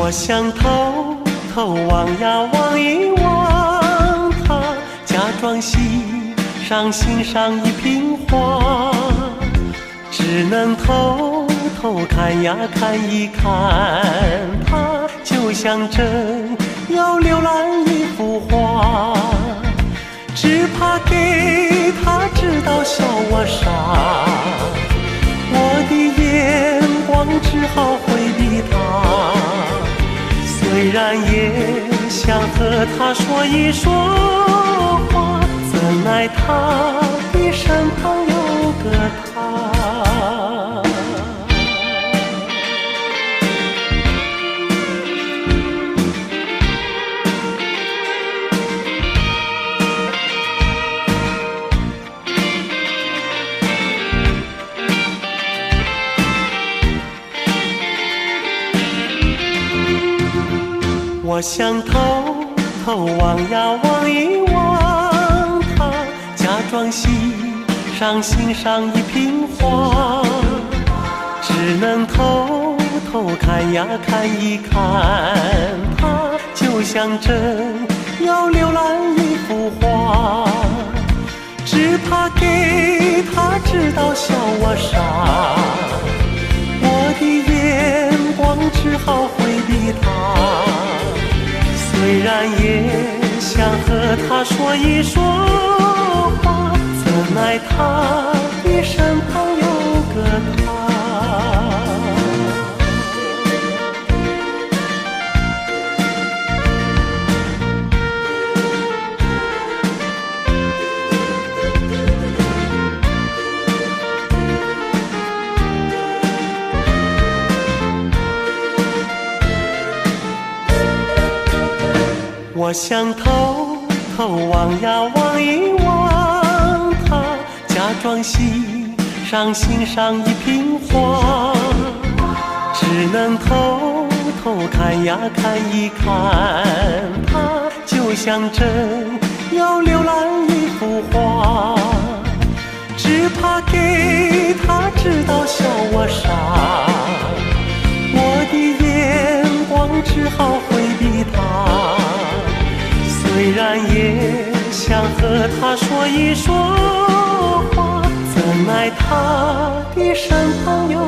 我想偷偷望呀望一望他，假装欣赏一瓶花，只能偷偷看呀看一看他，就像真要浏览一幅画，只怕给他知道笑我傻，我的眼光只好回避他，虽然也想和他说一说话，怎奈他的身旁有个他。我想偷偷望呀望一望他，假装欣赏一瓶花，只能偷偷看呀看一看他，就像真要浏览一幅画，只怕给他知道笑我傻，我的眼光只好回避他，虽然也想和他说一说话，怎奈他的身旁有个他。我想偷偷望呀望一望他，假装欣赏一瓶花，只能偷偷看呀看一看他，就像真要浏览一幅画，只怕给他知道笑我傻，我的眼光只好回避他，虽然也想和他说一说话，怎奈他的身旁有